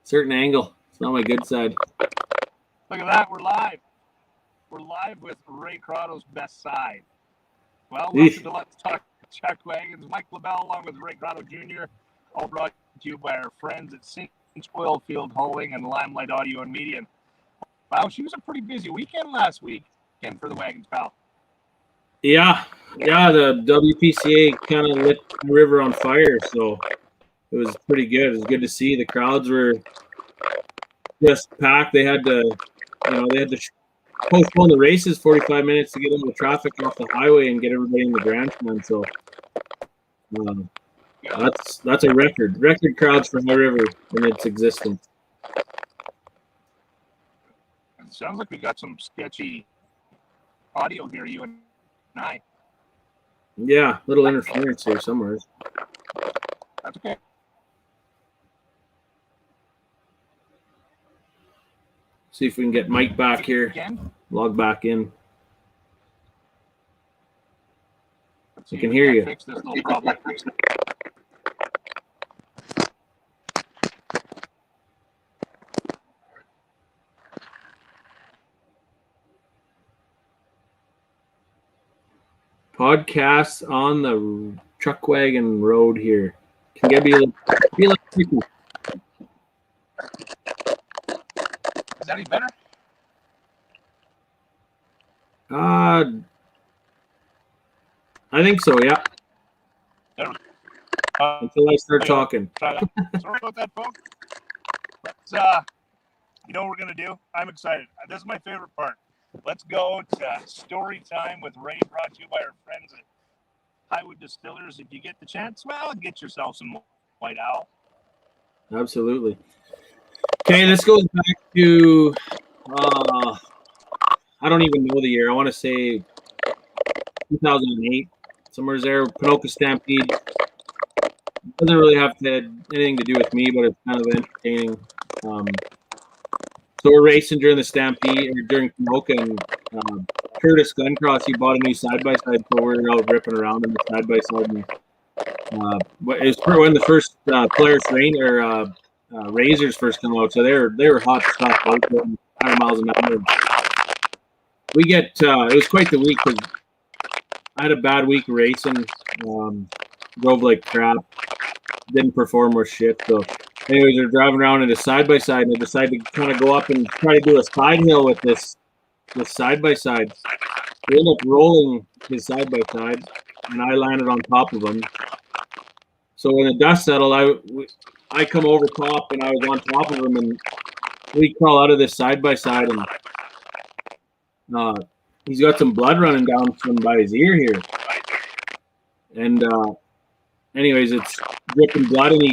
certain angle. It's not my good side. Look at that. We're live. We're live with Ray Croteau's best side. Well, welcome to Let's Talk Chuckwagons. Mike LaBelle along with Ray Croteau Jr. All brought to you by our friends at Cinch Oilfield Hauling and Limelight Audio and Media. Wow, she was a pretty busy weekend last weekend for the Wagons, pal. Yeah, the WPCA kind of lit the river on fire, so it was pretty good. It was good to see. The crowds were just packed. They had to postpone the races 45 minutes to get all the traffic off the highway and get everybody in the grandstand. So that's a record crowds for High River in its existence. It sounds like we got some sketchy audio here, you and I. Yeah, little interference here somewhere. That's okay. See if we can get Mike back here. Again? Log back in. I can hear you. Fix this, no problem. Podcasts on the Chuckwagon Road here. Can get be a little tricky. Is that any better? I think so, yeah. Until I start talking. Sorry about that, folks. Let's, you know what we're going to do? I'm excited. This is my favorite part. Let's go to story time with Ray, brought to you by our friends at Highwood Distillers. If you get the chance, well, get yourself some White Owl. Absolutely. Okay, this goes back to, I don't even know the year. I want to say 2008. Somewhere's there, Pinoca Stampede. Doesn't really have anything to do with me, but it's kind of entertaining. So we're racing during the Stampede, or during Pinoca, and Curtis Guncross, he bought a new side-by-side, so we're out ripping around in the side-by-side. And, it was when the first Polaris Rain, or Razors first come out, so they were hot stuff, out 100 miles an hour. We get, it was quite the week, because I had a bad week racing, drove like crap, didn't perform worth shit. So, anyways, we're driving around in a side by side, and I decided to kind of go up and try to do a side hill with this side by side. We ended up rolling his side by side, and I landed on top of him. So when the dust settled, I come over top, and I was on top of him, and we crawl out of this side by side, and he's got some blood running down from by his ear here. And anyways, it's dripping blood, and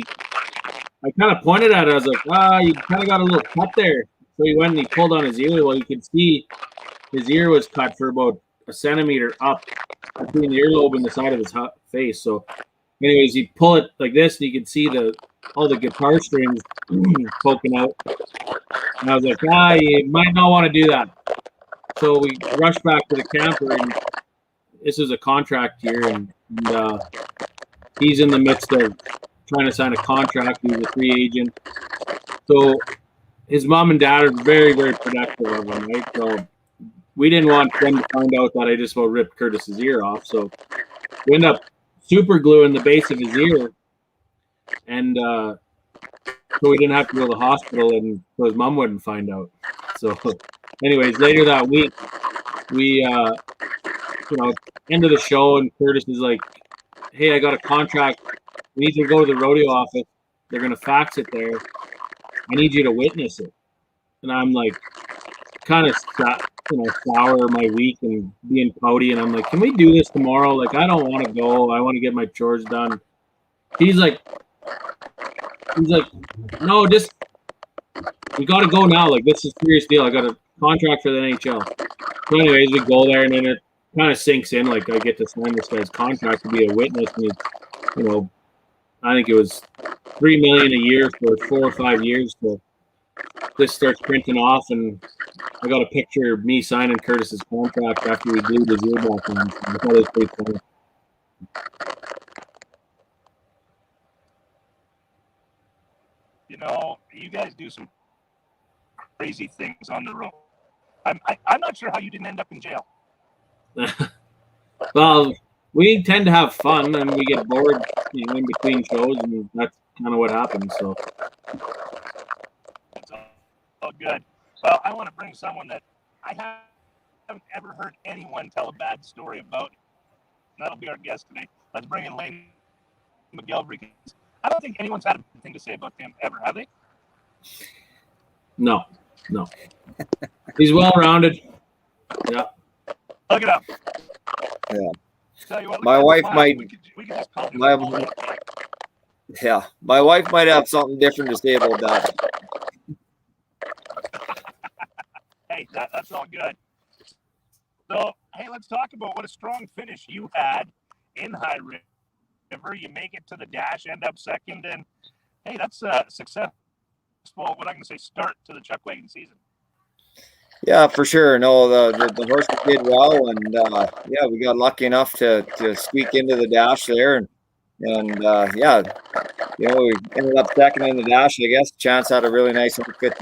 I kind of pointed at it. I was like, you kind of got a little cut there. So he went and he pulled on his ear. Well, you could see his ear was cut for about a centimeter up between the earlobe and the side of his face. So anyways, he pull it like this, and you could see all the guitar strings poking out. And I was like, you might not want to do that. So we rushed back to the camper, and this is a contract year, and he's in the midst of trying to sign a contract. He's a free agent. So his mom and dad are very, very protective of him, right? So we didn't want them to find out that I just about ripped Curtis's ear off. So we end up super gluing the base of his ear, and so we didn't have to go to the hospital, and so his mom wouldn't find out. So anyways, later that week, we, end of the show, and Curtis is like, hey, I got a contract. We need you to go to the rodeo office. They're going to fax it there. I need you to witness it. And I'm like, kind of, sour my week and being pouty. And I'm like, can we do this tomorrow? Like, I don't want to go. I want to get my chores done. He's like, no, we got to go now. Like, this is a serious deal. I got a contract for the NHL. So anyways, we go there, and then it kind of sinks in. Like, I get to sign this guy's contract to be a witness. And I think it was $3 million a year for 4 or 5 years. So this starts printing off, and I got a picture of me signing Curtis's contract after we glued his ear back on. So I thought it was pretty funny. You know, you guys do some crazy things on the road. I'm not sure how you didn't end up in jail. Well, we tend to have fun and we get bored, in between shows, and that's kind of what happens. So It's all good. Well, I want to bring someone that I haven't ever heard anyone tell a bad story about. That'll be our guest today. Let's bring in Lane McGilvery. I don't think anyone's had a bad thing to say about him ever, have they? no. He's well-rounded. Yeah. Look it up. Yeah. Tell you what, My wife might. we could just call him My, Paul. yeah, my wife might have something different to say about that. Hey, that's all good. So, hey, let's talk about what a strong finish you had in High River. You make it to the dash, end up second, and hey, that's a successful, what I'm going to say, start to the Chuckwagon season. Yeah, for sure. No, the horses did well, and yeah, we got lucky enough to squeak into the dash there, and yeah, you know, we ended up second in the dash. I guess Chance had a really nice outfit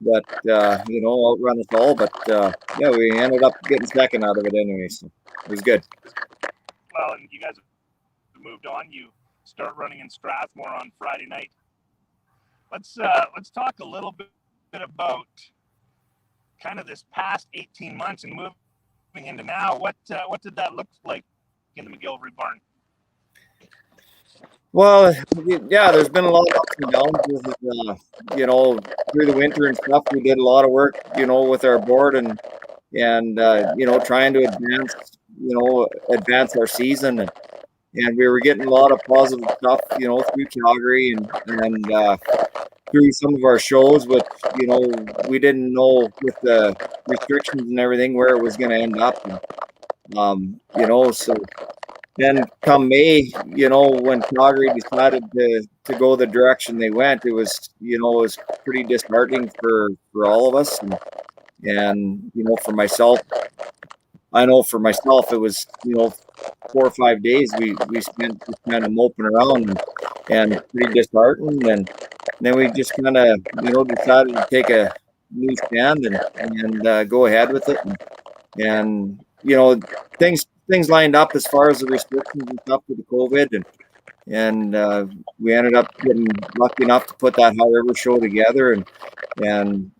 that you know, outrun us all, but yeah, we ended up getting second out of it anyway, so it was good. Well, and you guys have moved on. You start running in Strathmore on Friday night. Let's talk a little bit about kind of this past 18 months and moving into now. What did that look like in the McGilvery barn? Well, yeah, there's been a lot of ups and downs. You know, through the winter and stuff, we did a lot of work, you know, with our board and you know, trying to advance our season, and we were getting a lot of positive stuff, you know, through Calgary and through some of our shows, which, you know, we didn't know with the restrictions and everything where it was going to end up. And, you know, so then come May, you know, when Calgary decided to go the direction they went, it was, you know, it was pretty disheartening for all of us. And you know, for myself, I know for myself, it was, you know, 4 or 5 days we spent just kind of moping around and pretty disheartened. And then we just kind of, you know, decided to take a new stand and go ahead with it. And you know, things lined up as far as the restrictions and stuff with the COVID, and we ended up getting lucky enough to put that High River show together, and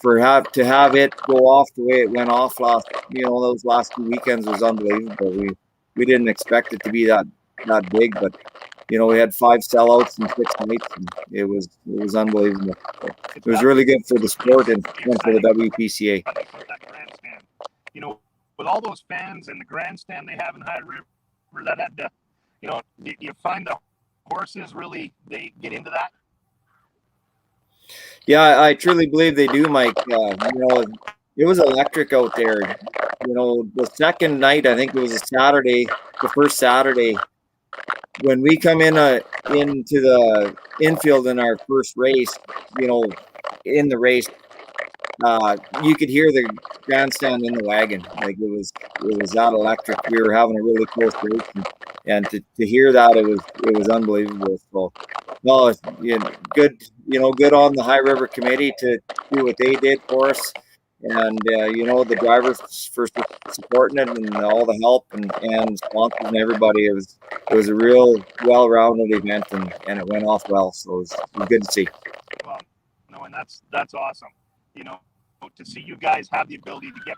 to have it go off the way it went off those last 2 weekends was unbelievable. We didn't expect it to be that big, but you know, we had 5 sellouts in 6 nights, and it was unbelievable. It was really good for the sport and for the WPCA. You know, with all those fans and the grandstand they have in High River, that had to, you know, do you find the horses really, they get into that? Yeah, I truly believe they do, Mike. You know, it was electric out there. You know, the second night, I think it was a Saturday, the first Saturday, when we come into the infield in our first race, you know, in the race, you could hear the grandstand in the wagon. Like it was that electric. We were having a really close race, and to hear that, it was unbelievable. So, no, it's, you know, good. You know, good on the High River Committee to do what they did for us, and you know, the drivers for supporting it and all the help and sponsors and everybody. It was a real well-rounded event, and it went off well. So it was good to see. Well, no, and that's awesome. You know, to see you guys have the ability to get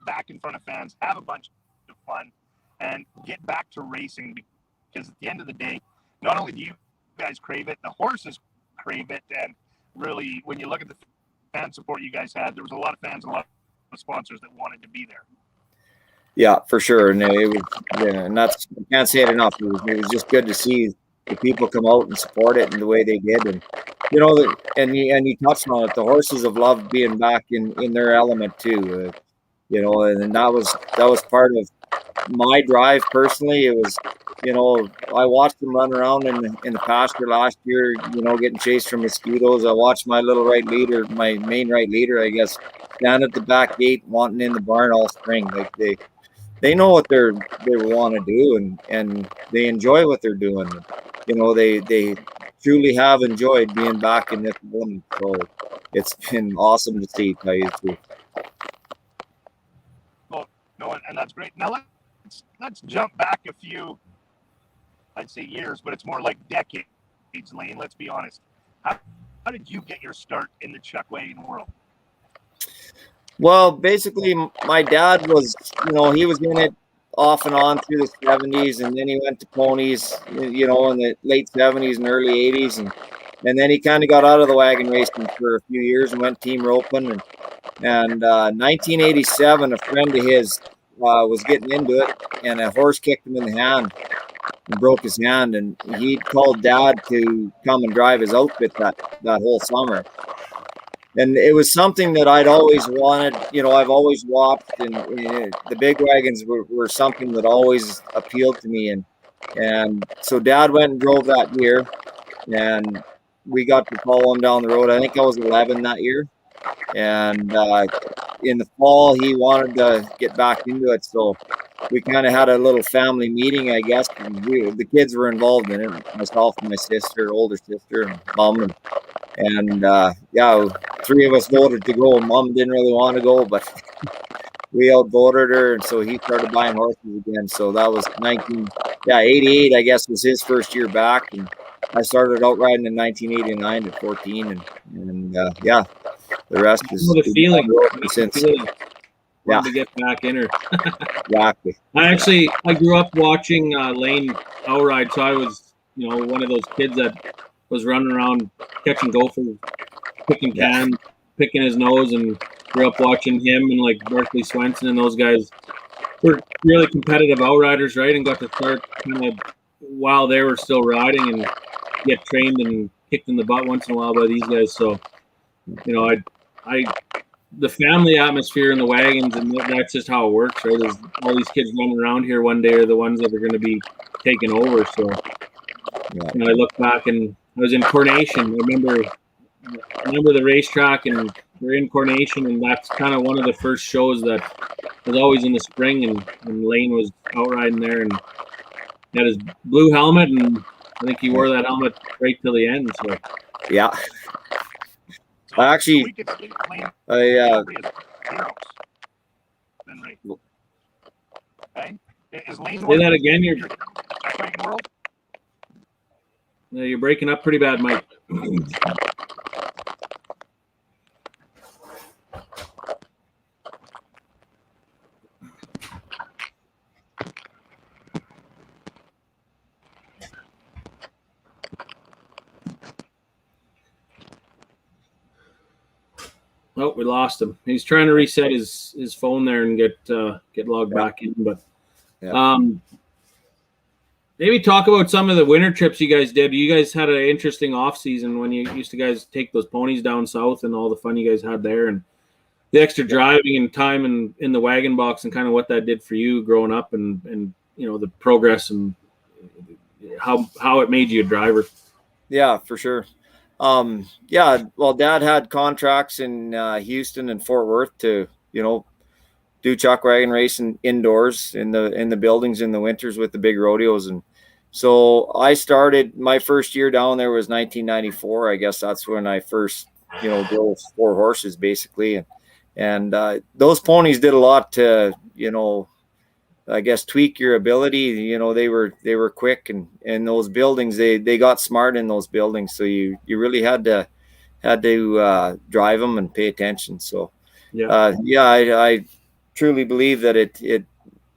back in front of fans, have a bunch of fun, and get back to racing, because at the end of the day, not only do you guys crave it, the horses crave it, and really, when you look at the fan support you guys had, there was a lot of fans and a lot of sponsors that wanted to be there. Yeah, for sure, and it was, yeah, and that's, I can't say it enough. It was just good to see the people come out and support it in the way they did, and you know, and you touched on it. The horses have loved being back in their element too. You know, and that was part of my drive personally. It was, you know, I watched them run around in the pasture last year, you know, getting chased from mosquitoes. I watched my little right leader, my main right leader, I guess, stand at the back gate wanting in the barn all spring. Like they know what they want to do, and they enjoy what they're doing. You know, they truly have enjoyed being back in this one. So it's been awesome to see, tell you the truth. Well, no, and that's great. Now let's jump back a few, I'd say years, but it's more like decades, Lane. Let's be honest. How did you get your start in the Chuckwagon world? Well, basically, my dad was, he was in it off and on through the 70s, and then he went to ponies, in the late 70s and early 80s, and then he kind of got out of the wagon racing for a few years and went team roping, and 1987, a friend of his was getting into it, and a horse kicked him in the hand and broke his hand, and he called Dad to come and drive his outfit that whole summer. And it was something that I'd always wanted. I've always watched, and the big wagons were something that always appealed to me. And so Dad went and drove that year, and we got to follow him down the road. I think I was 11 that year. And in the fall, he wanted to get back into it. So we kind of had a little family meeting, I guess. And the kids were involved in it, myself and my sister, older sister, and mom. And yeah, 3 of us voted to go. Mom didn't really want to go, but we outvoted her, and so he started buying horses again. So that was 88, I guess, was his first year back, and I started out riding in 1989 at 14, and yeah, the rest is the feeling since. Yeah, to get back in her. Exactly. I grew up watching Lane outride, so I was, one of those kids that was running around catching gophers, picking cans, picking his nose, and grew up watching him and like Berkeley Swenson and those guys were really competitive outriders, right? And got to start kind of while they were still riding and get trained and kicked in the butt once in a while by these guys. So, the family atmosphere in the wagons, and that's just how it works, right? There's all these kids running around here one day are the ones that are going to be taking over. So, I look back and I was in Coronation. I remember the racetrack, and we're in Coronation, and that's kind of one of the first shows that was always in the spring, and Lane was out riding there, and he had his blue helmet, and I think he wore that helmet right till the end. So yeah. Actually, Say that again. You're breaking up pretty bad, Mike. Oh, we lost him. He's trying to reset his phone there and get logged back in. But maybe talk about some of the winter trips you guys did. You guys had an interesting off season when you used to guys take those ponies down south and all the fun you guys had there, and the extra driving and time in the wagon box, and kind of what that did for you growing up, and the progress and how it made you a driver. Yeah, for sure. Well, Dad had contracts in Houston and Fort Worth to do chuckwagon racing indoors in the buildings in the winters with the big rodeos, and so I started my first year down there was 1994. I guess that's when I first drove 4 horses basically, and those ponies did a lot to I guess tweak your ability. They were quick, and in those buildings they got smart in those buildings, so you really had to drive them and pay attention. So I truly believe that it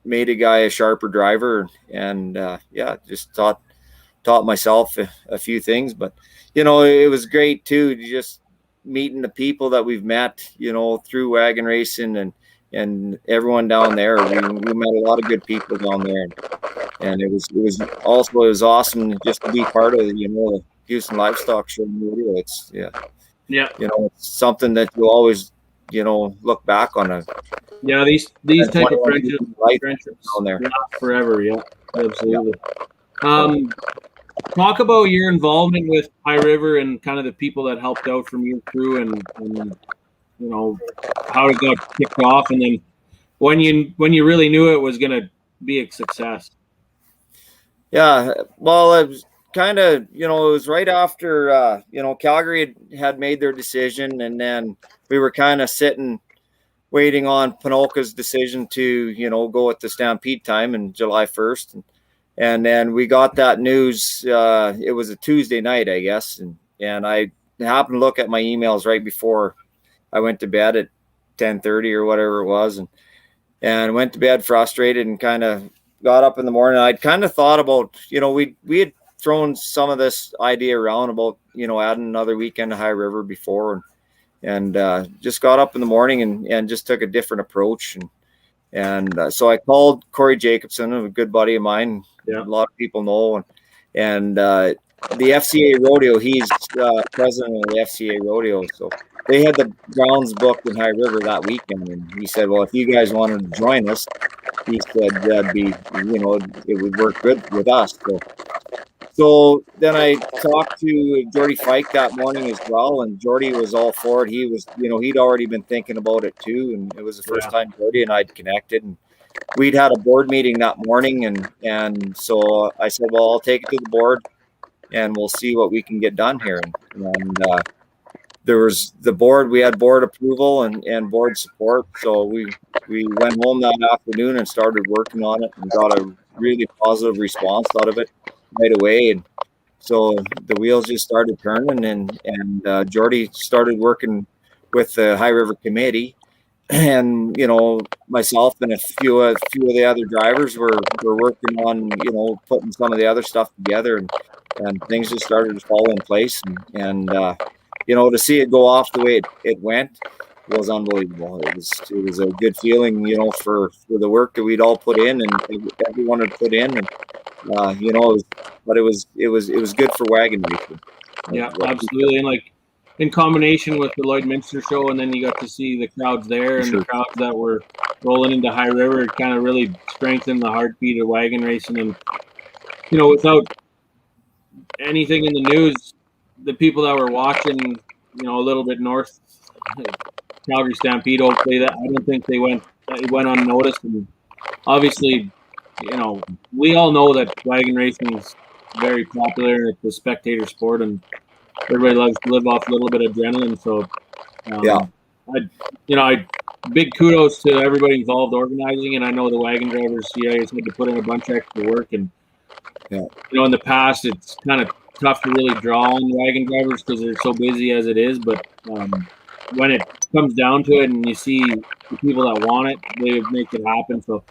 made a guy a sharper driver, and just taught myself a few things. But it was great too, just meeting the people that we've met through wagon racing, and everyone down there. We met a lot of good people down there, and it was awesome just to be part of the Houston Livestock Show. It's it's something that you always look back on. These type of friendships down there forever. Yeah, absolutely. Talk about your involvement with High River and kind of the people that helped out from your crew, and how it got kicked off, and then when you really knew it was going to be a success. Yeah, well, kind of, it was right after, Calgary had made their decision, and then we were kind of sitting, waiting on Panoka's decision to, go with the Stampede time in July 1st. And then we got that news. It was a Tuesday night, I guess. And I happened to look at my emails right before I went to bed at 10:30 or whatever it was. And went to bed frustrated, and kind of got up in the morning. I'd kind of thought about, we had thrown some of this idea around about, adding another weekend to High River before, and just got up in the morning and just took a different approach. And so I called Corey Jacobson, a good buddy of mine. Yeah. A lot of people know. And the FCA Rodeo, he's president of the FCA Rodeo. So they had the grounds booked in High River that weekend. And he said, well, if you guys wanted to join us, he said that'd be, it would work good with us. So then I talked to Jordy Fike that morning as well, and Jordy was all for it. He was, he'd already been thinking about it too, and it was the first time Jordy and I'd connected. And we'd had a board meeting that morning, and so I said, well, I'll take it to the board, and we'll see what we can get done here. And there was the board. We had board approval and board support, so we went home that afternoon and started working on it, and got a really positive response out of it right away. And so the wheels just started turning, and Jordy started working with the High River Committee, and myself and a few of the other drivers were working on putting some of the other stuff together, and things just started to fall in place, and to see it go off the way it went was unbelievable. It was a good feeling, for the work that we'd all put in and everyone had put in, and but it was good for wagon racing. Yeah, absolutely. And like in combination with the Lloydminster show, and then you got to see the crowds there and the crowds that were rolling into High River, it kind of really strengthened the heartbeat of wagon racing. And without anything in the news, the people that were watching, a little bit north, Calgary Stampede, hopefully that I don't think it went unnoticed. And obviously, we all know that wagon racing is very popular, and it's a spectator sport, and everybody loves to live off a little bit of adrenaline. So, I big kudos to everybody involved organizing, and I know the wagon drivers, CIs had to put in a bunch of extra work. And in the past, it's kind of tough to really draw on wagon drivers because they're so busy as it is. But when it comes down to it, and you see the people that want it, they make it happen. So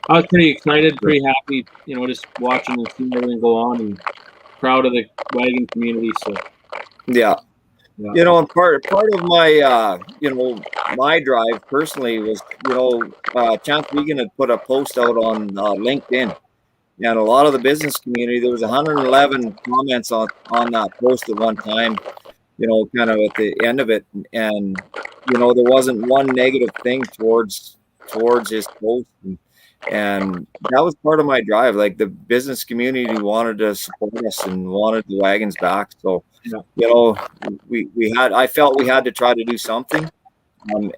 I was pretty excited, pretty happy, just watching and seeing everything go on, and proud of the wagon community. So and part of my my drive personally was Chance Vegan had put a post out on LinkedIn, and a lot of the business community, there was 111 comments on that post at one time, kind of at the end of it, and there wasn't one negative thing towards his post. And that was part of my drive. Like, the business community wanted to support us and wanted the wagons back. So, I felt we had to try to do something,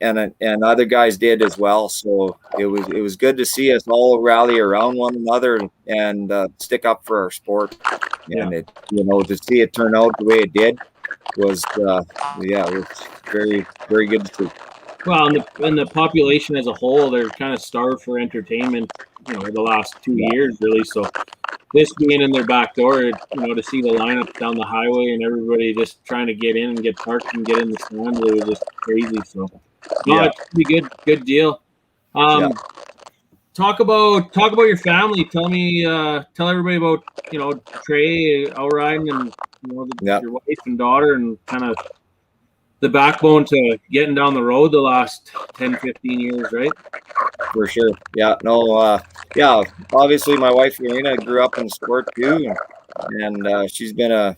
and other guys did as well. So it was good to see us all rally around one another and stick up for our sport. And to see it turn out the way it did was it was very, very good to see. Well, and the population as a whole, they're kind of starved for entertainment, the last 2 years, really. So this being in their back door, to see the lineup down the highway and everybody just trying to get in and get parked and get in the stand, it was just crazy. So, it's pretty good deal. Talk about your family. Tell everybody about, Trey, Alrine, and, your wife and daughter, and kind of the backbone to getting down the road the last 10, 15 years, right? For sure. Obviously my wife, Irina, grew up in sport too. And she's been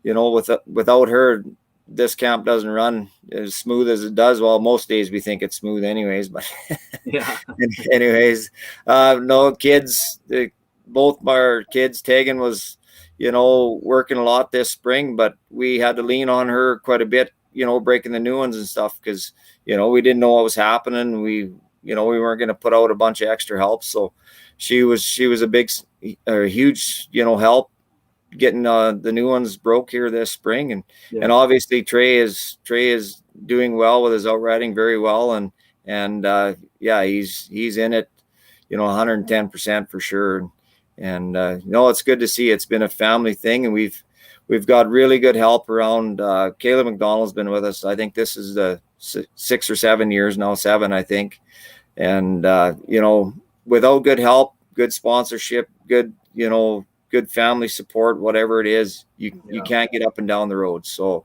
without her, this camp doesn't run as smooth as it does. Well, most days we think it's smooth anyways, but anyways, no kids, both our kids, Tegan was, working a lot this spring, but we had to lean on her quite a bit, breaking the new ones and stuff, because we didn't know what was happening. We weren't going to put out a bunch of extra help, so she was a huge help getting the new ones broke here this spring, and obviously Trey is doing well with his outriding very well, and he's in it, 110% for sure. And it's good to see. It's been a family thing, and we've got really good help around. Caleb McDonald's been with us. I think this is the 6 or 7 years now, 7 I think. And without good help, good sponsorship, good good family support, whatever it is, you can't get up and down the road. So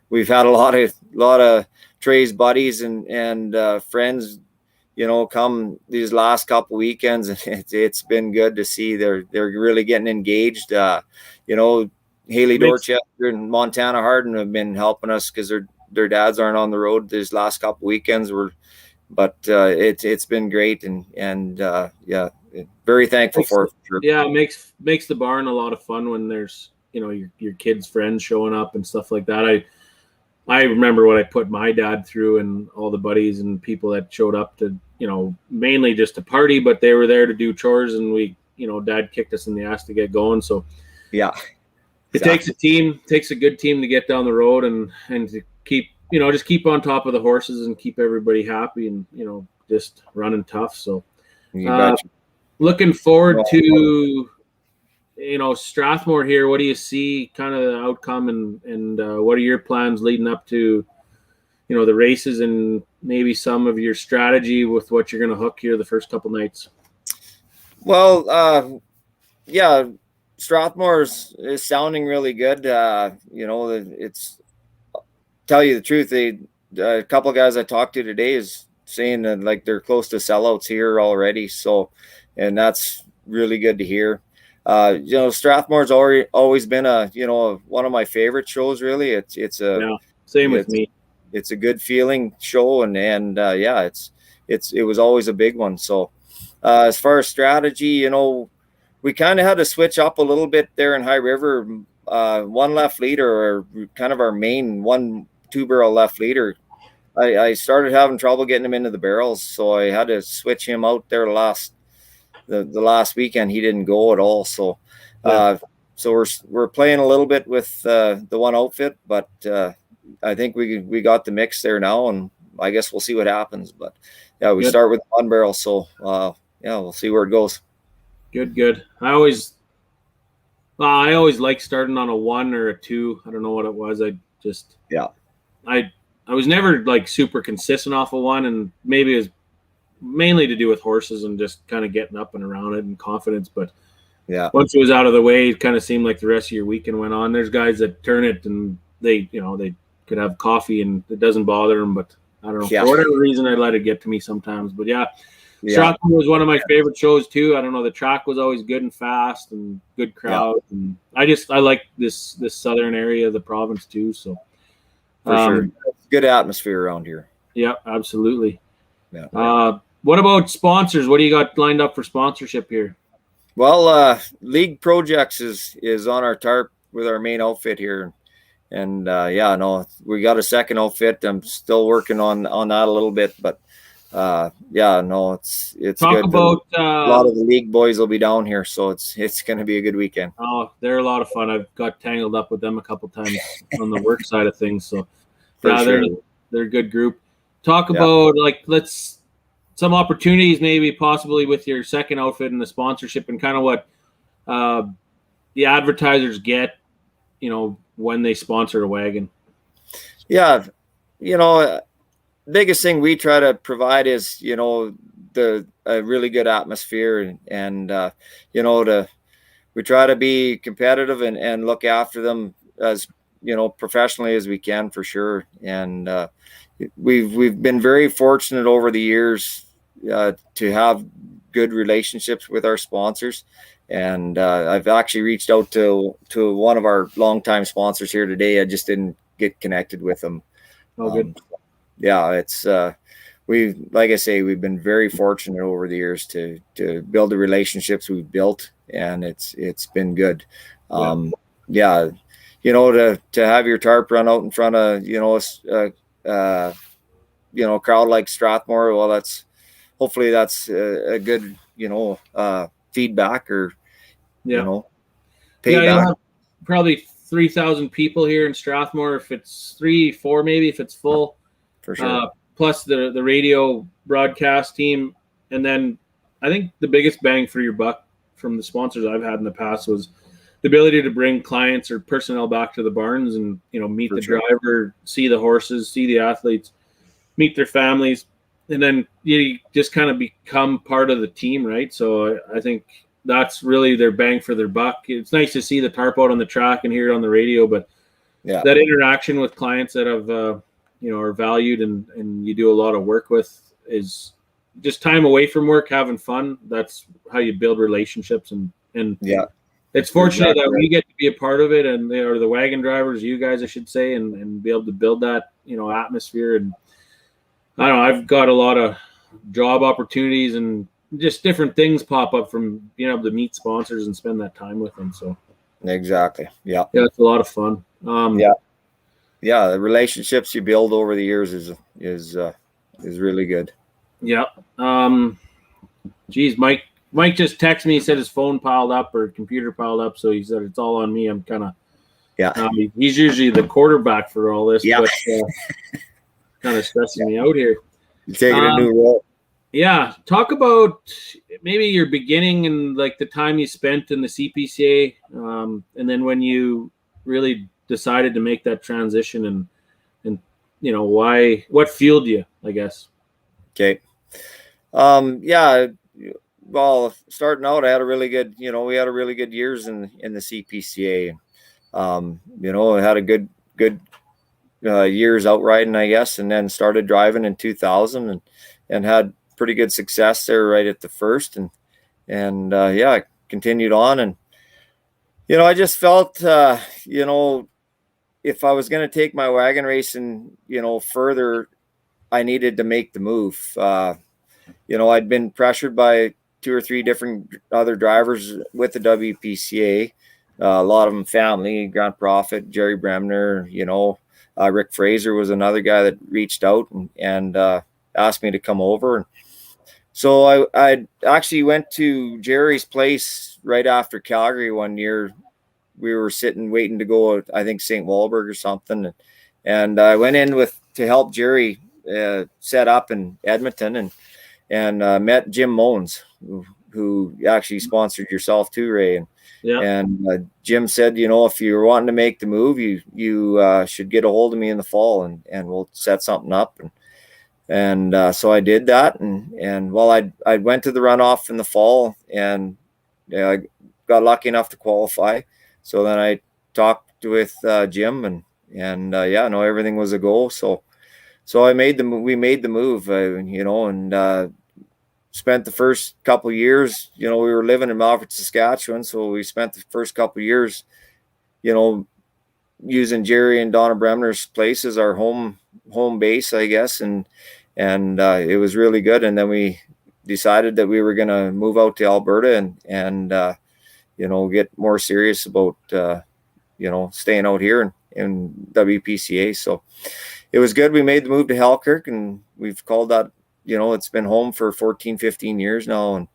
we've had a lot of Trey's buddies and friends, come these last couple weekends, and it's been good to see they're really getting engaged. Haley Dorchester and Montana Hardin have been helping us because their dads aren't on the road these last couple weekends. But it's been great, and very thankful for it. Sure. Yeah, it makes the barn a lot of fun when there's your kids' friends showing up and stuff like that. I remember what I put my dad through, and all the buddies and people that showed up to mainly just to party, but they were there to do chores, and we Dad kicked us in the ass to get going. So yeah, it takes a team, takes a good team to get down the road and to keep just keep on top of the horses and keep everybody happy and just running tough. So looking forward to Strathmore here. What do you see kind of the outcome, and what are your plans leading up to the races, and maybe some of your strategy with what you're going to hook here the first couple nights? Well, Strathmore is sounding really good. It's, tell you the truth, a couple of guys I talked to today is saying that like they're close to sellouts here already. So, and that's really good to hear. Strathmore's always been one of my favorite shows. Really, it's same with me. It's a good feeling show, and it was always a big one. So, as far as strategy, we kind of had to switch up a little bit there in High River. One left leader, or kind of our main 1-2 barrel left leader, I started having trouble getting him into the barrels, so I had to switch him out there the last weekend. He didn't go at all, so so we're playing a little bit with the one outfit, but I think we got the mix there now, and I guess we'll see what happens. But we start with one barrel, so we'll see where it goes. Good. I always like starting on a 1 or a 2. I don't know what it was. I was never like super consistent off of 1, and maybe it was mainly to do with horses and just kind of getting up and around it and confidence. But once it was out of the way, it kind of seemed like the rest of your weekend went on. There's guys that turn it and they could have coffee and it doesn't bother them, but I don't know, for whatever reason, I let it get to me sometimes. But Strathmore was one of my favorite shows too. I don't know, the track was always good and fast and good crowd, and I like this southern area of the province too. So for sure, good atmosphere around here. Yeah, absolutely. What about sponsors? What do you got lined up for sponsorship here? Well, League Projects is on our tarp with our main outfit here, and we got a second outfit. I'm still working on that a little bit, but it's talk good. About a lot of the league boys will be down here, so it's going to be a good weekend. Oh, they're a lot of fun. I've got tangled up with them a couple times on the work side of things. So they're a good group. Talk about some opportunities, maybe possibly with your second outfit and the sponsorship, and kind of what the advertisers get, when they sponsor a wagon. Biggest thing we try to provide is a really good atmosphere, and we try to be competitive and look after them as professionally as we can, for sure. And we've been very fortunate over the years to have good relationships with our sponsors, and I've actually reached out to one of our longtime sponsors here today. I just didn't get connected with them. Good. It's like I say, we've been very fortunate over the years to build the relationships we've built, and it's been good. To have your tarp run out in front of a crowd like Strathmore, well, hopefully that's a good feedback, or you know, Yeah, you'll payback. have probably 3,000 people here in Strathmore. If it's 3, 4, maybe if it's full. For sure. Plus the radio broadcast team, and then I think the biggest bang for your buck from the sponsors I've had in the past was the ability to bring clients or personnel back to the barns and meet the driver, see the horses, see the athletes, meet their families, and then you just kind of become part of the team, right? So I think that's really their bang for their buck. It's nice to see the tarp out on the track and hear it on the radio, but that interaction with clients that have are valued and you do a lot of work with is just time away from work, having fun. That's how you build relationships, and it's fortunate that we get to be a part of it, and they are the wagon drivers, you guys, I should say, and be able to build that atmosphere. And I don't know, I've got a lot of job opportunities and just different things pop up from being able to meet sponsors and spend that time with them. So exactly. Yeah, it's a lot of fun. The relationships you build over the years is really good. Yeah. Geez, Mike just texted me. He said his phone piled up or computer piled up, so he said it's all on me. I'm kind of he's usually the quarterback for all this, but kind of stressing me out here. You're taking a new role. Yeah, talk about maybe your beginning and like the time you spent in the CPCA, and then when you really decided to make that transition, and why, what fueled you, I guess. Okay. Well, starting out, I had a really good, we had a really good years in the CPCA. I had a good years out riding, I guess, and then started driving in 2000 and had pretty good success there right at the first, and I continued on, and I just felt if I was going to take my wagon racing further, I needed to make the move. I'd been pressured by 2 or 3 different other drivers with the WPCA, a lot of them family, Grant Profit, Jerry Bremner, Rick Fraser was another guy that reached out and asked me to come over. So I actually went to Jerry's place right after Calgary one year. We were sitting waiting to go, I think St. Walburg or something. And I went in to help Jerry set up in Edmonton and met Jim Mones, who actually sponsored yourself too, Ray. And Jim said, if you're wanting to make the move, you should get a hold of me in the fall and we'll set something up. And so I did that. And I went to the runoff in the fall and I got lucky enough to qualify. So then I talked with Jim and everything was a go. So we made the move, and spent the first couple of years, we were living in Melfort, Saskatchewan. So we spent the first couple of years, using Jerry and Donna Bremner's place as our home base, I guess. And it was really good. And then we decided that we were going to move out to Alberta and get more serious about, staying out here in WPCA. So it was good. We made the move to Halkirk, and we've called that, it's been home for 14, 15 years now. And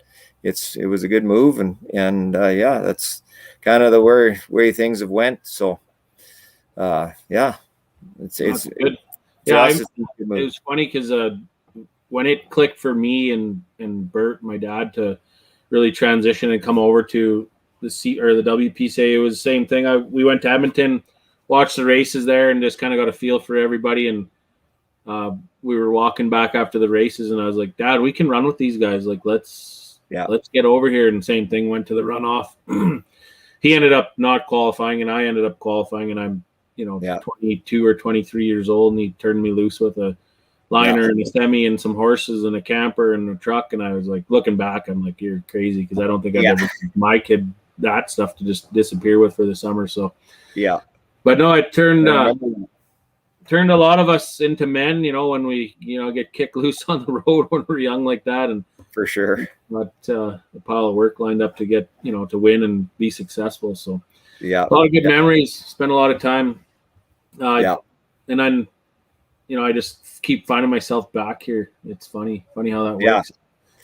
it was a good move. And that's kind of the way things have went. So, it's good. It was funny because when it clicked for me and Bert, my dad, to really transition and come over to the WPCA, it was the same thing. We went to Edmonton, watched the races there, and just kind of got a feel for everybody. And we were walking back after the races, and I was like, Dad, we can run with these guys. Like, let's get over here. And same thing, went to the runoff. He ended up not qualifying, and I ended up qualifying, and I'm 22 or 23 years old, and he turned me loose with a liner and a semi and some horses and a camper and a truck. And I was like, looking back, I'm like, you're crazy, because I don't think I've ever seen my kid that stuff to just disappear with for the summer. So but no, it turned a lot of us into men, when we get kicked loose on the road when we're young like that. And for sure, but a pile of work lined up to get to win and be successful. So a lot of good memories, spent a lot of time. And then, I just keep finding myself back here. It's funny how that works.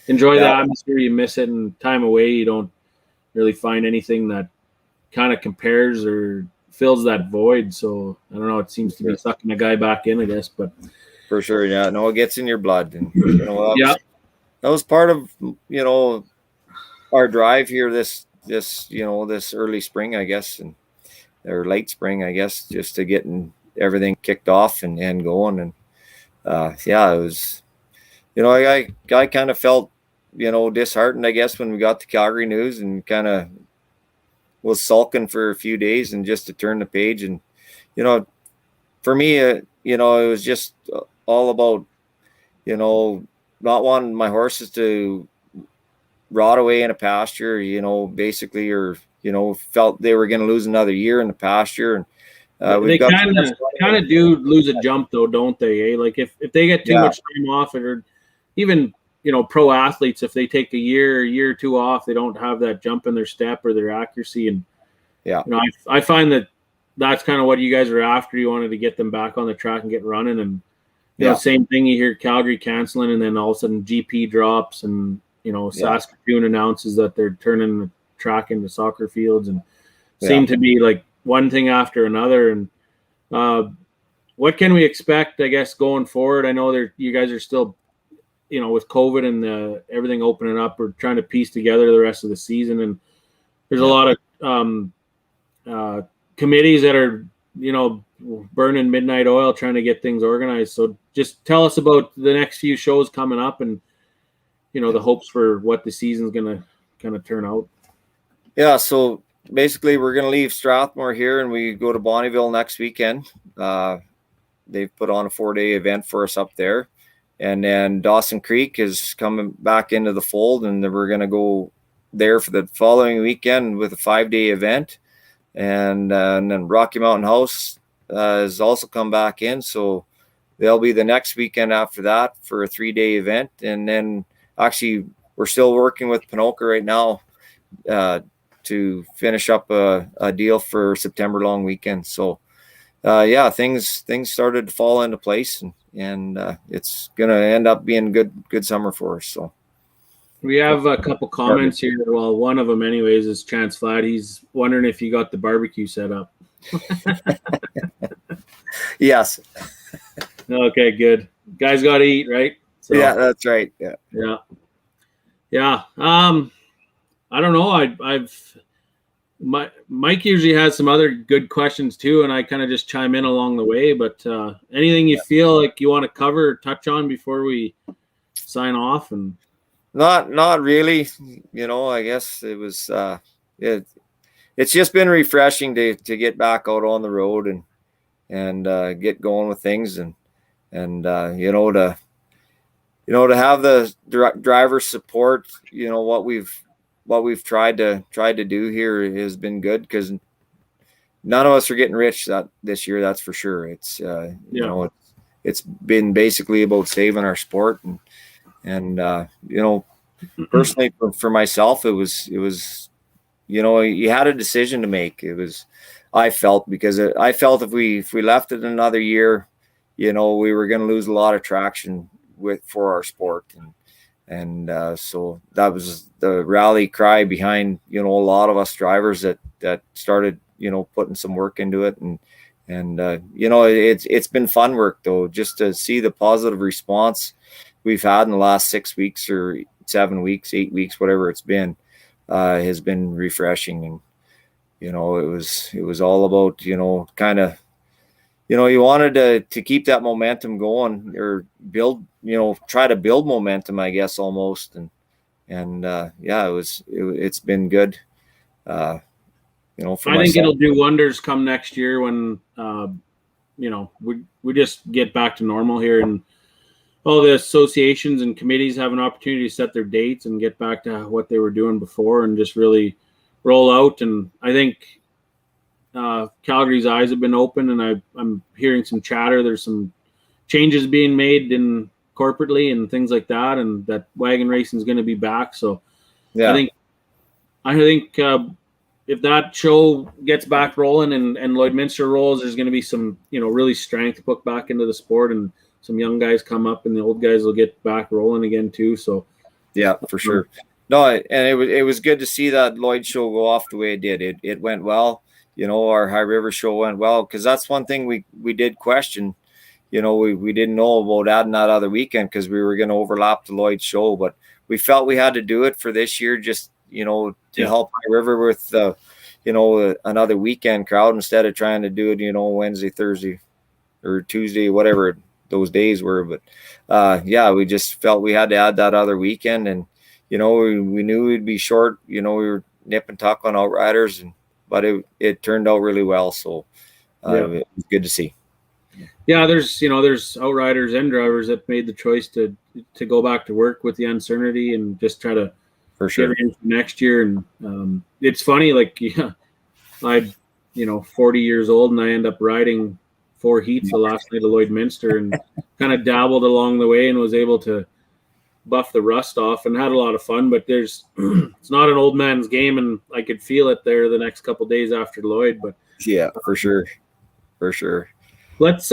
Enjoy the atmosphere, you miss it, and time away, you don't really find anything that kind of compares or fills that void. So I don't know. It seems to be sucking a guy back in, I guess. But for sure, yeah. No, it gets in your blood, and that was part of our drive here this early spring, I guess, or late spring, I guess, just to getting everything kicked off and going. And it was, I kind of felt disheartened, I guess, when we got the Calgary news, and kind of was sulking for a few days, and just to turn the page. And for me, it was just all about not wanting my horses to rot away in a pasture, basically, or felt they were going to lose another year in the pasture. And they kind of do lose a jump, though, don't they? Like if they get too much time off, or even pro athletes, if they take a year or two off, they don't have that jump in their step or their accuracy. And I find that's kind of what you guys are after. You wanted to get them back on the track and get running, and same thing. You hear Calgary canceling, and then all of a sudden GP drops, and Saskatoon announces that they're turning the track into soccer fields, and seem to be like one thing after another. And what can we expect, I guess, going forward? I know you guys are still, with COVID and everything opening up, we're trying to piece together the rest of the season, and there's a lot of committees that are burning midnight oil trying to get things organized. So just tell us about the next few shows coming up, and the hopes for what the season's gonna kind of turn out. Yeah, so basically we're gonna leave Strathmore here, and we go to Bonnyville next weekend. They've put on a 4-day event for us up there, and then Dawson Creek is coming back into the fold, and then we're gonna go there for the following weekend with a 5-day event. And then Rocky Mountain House has also come back in, so they'll be the next weekend after that for a 3-day event. And then actually we're still working with Ponoka right now to finish up a deal for September long weekend. So things started to fall into place, and it's gonna end up being good summer for us. So we have a couple comments here. Well, one of them anyways is Chance Flat. He's wondering if you got the barbecue set up. Yes. Okay, good. Guys got to eat, right? So, yeah, that's right. Yeah. I don't know. Mike usually has some other good questions too, and I kind of just chime in along the way. But anything you feel like you want to cover or touch on before we sign off? And not really. I guess it was. It's just been refreshing to get back out on the road and get going with things, and to have the driver support. What we've tried to do here has been good, because none of us are getting rich this year. That's for sure. It's it's been basically about saving our sport, and personally for myself, it was you had a decision to make. I felt if we left it another year, we were going to lose a lot of traction for our sport, and so that was the rally cry behind a lot of us drivers that started putting some work into it, and it's been fun work, though, just to see the positive response we've had in the last 6 weeks or 7 weeks, 8 weeks, whatever it's been, has been refreshing. And it was all about kind of you wanted to keep that momentum going, or build try to build momentum, I guess, almost. And it's been good. I think it'll do wonders come next year when we just get back to normal here, and all the associations and committees have an opportunity to set their dates and get back to what they were doing before, and just really roll out. And I think Calgary's eyes have been open, and I'm hearing some chatter. There's some changes being made in corporately and things like that, and that wagon racing is going to be back. So I think if that show gets back rolling and Lloydminster rolls, there's going to be some really strength put back into the sport, and some young guys come up, and the old guys will get back rolling again too. So yeah, for sure. No, and it was good to see that Lloyd show go off the way it did. It went well. Our High River show went well, because that's one thing we did question. We didn't know about adding that other weekend because we were going to overlap the Lloyd show, but we felt we had to do it for this year, just to help High River with another weekend crowd, instead of trying to do it Wednesday, Thursday, or Tuesday, whatever those days were. But we just felt we had to add that other weekend, and we knew we'd be short. We were nip and tuck on Outriders, but it turned out really well. So it was good to see. Yeah, there's Outriders and drivers that made the choice to go back to work with the uncertainty and just try to for sure get in for next year. And it's funny, I'm 40 years old, and I end up riding 4 heats the last night of Lloydminster, and kind of dabbled along the way and was able to buff the rust off and had a lot of fun. But it's not an old man's game, and I could feel it there the next couple of days after Lloyd. But yeah, for sure. Let's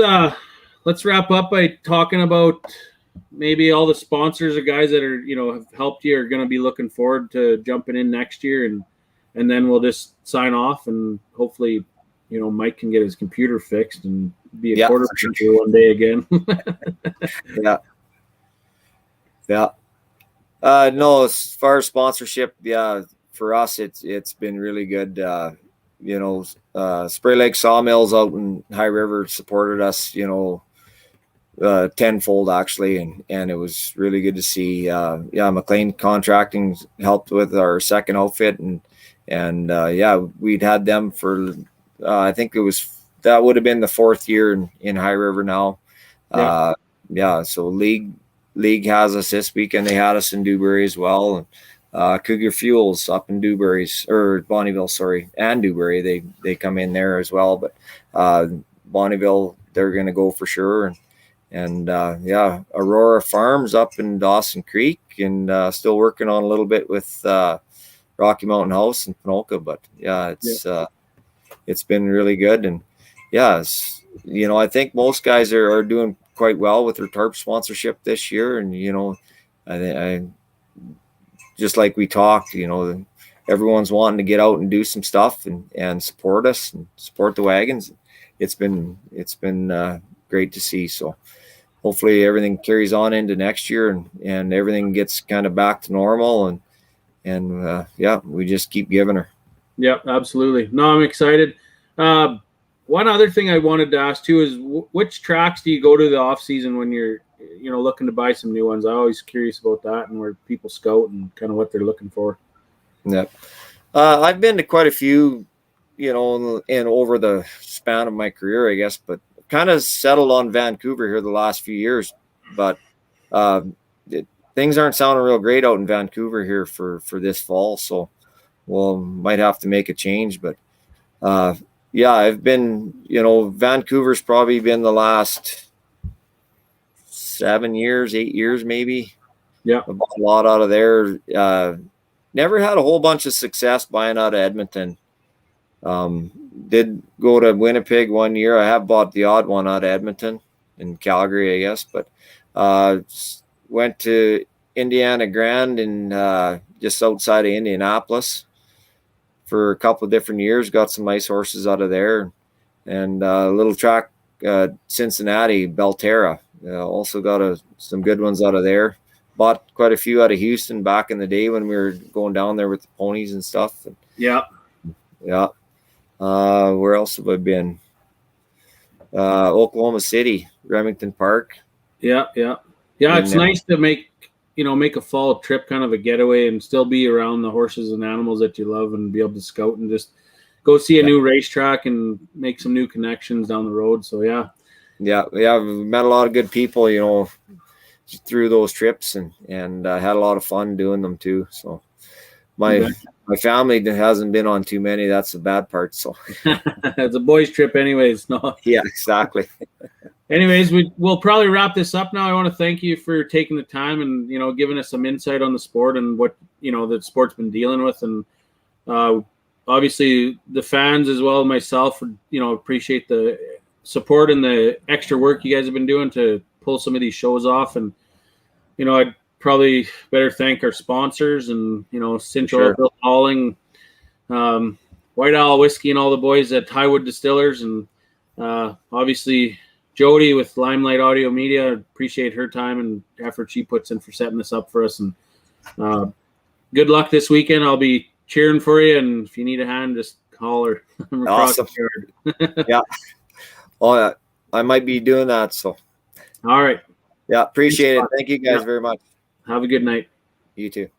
wrap up by talking about maybe all the sponsors or guys that are have helped you, are going to be looking forward to jumping in next year, and then we'll just sign off, and hopefully Mike can get his computer fixed and be a quarter sure. one day again. No, as far as sponsorship, for us it's been really good. Spray Lake Sawmills out in High River supported us, tenfold actually, and it was really good to see. McLean Contracting helped with our second outfit, and we'd had them for I think that would have been the 4th year in High River now. So League has us this week, and they had us in Dewberry as well. And Cougar Fuels up in Bonnyville, and Dewberry, they come in there as well. But Bonnyville, they're going to go for sure. And Aurora Farms up in Dawson Creek, and still working on a little bit with Rocky Mountain House in Panoka. But it's been really good. And I think most guys are doing quite well with their tarp sponsorship this year. And I just like we talked, everyone's wanting to get out and do some stuff and support us and support the wagons. It's been great to see. So hopefully everything carries on into next year, and everything gets kind of back to normal, and we just keep giving her. Yeah, absolutely. No, I'm excited. One other thing I wanted to ask too is which tracks do you go to the off season when you're looking to buy some new ones? I'm always curious about that, and where people scout and kind of what they're looking for. Yeah, I've been to quite a few, and over the span of my career, I guess, but kind of settled on Vancouver here the last few years. But things aren't sounding real great out in Vancouver here for this fall, so we'll might have to make a change. But I've been, Vancouver's probably been the last 7 years, 8 years, maybe. Yeah. I bought a lot out of there. Never had a whole bunch of success buying out of Edmonton. Did go to Winnipeg one year. I have bought the odd one out of Edmonton and Calgary, I guess, but went to Indiana Grand and just outside of Indianapolis for a couple of different years. Got some nice horses out of there, and a little track, Cincinnati, Belterra. Also got some good ones out of there. Bought quite a few out of Houston back in the day when we were going down there with the ponies and stuff. Yeah. Where else have I been? Oklahoma City, Remington Park. Yeah. It's nice to make a fall trip, kind of a getaway, and still be around the horses and animals that you love, and be able to scout and just go see a new racetrack and make some new connections down the road. So yeah. We've met a lot of good people, through those trips, and had a lot of fun doing them too. So my family hasn't been on too many. That's the bad part. So it's a boys' trip, anyways. No. Yeah, exactly. Anyways, we'll probably wrap this up now. I want to thank you for taking the time and giving us some insight on the sport and what the sport's been dealing with, and obviously the fans as well, myself, appreciate the support and the extra work you guys have been doing to pull some of these shows off. And probably better thank our sponsors and, Cinch Sure. Oilfield Hauling, White Owl Whiskey and all the boys at Highwood Distillers, and obviously Jody with Limelight Audio Media. Appreciate her time and effort she puts in for setting this up for us. And good luck this weekend. I'll be cheering for you, and if you need a hand, just holler. Awesome. Yeah. Oh, I might be doing that. So. All right. Yeah, appreciate it. Thank you guys very much. Have a good night. You too.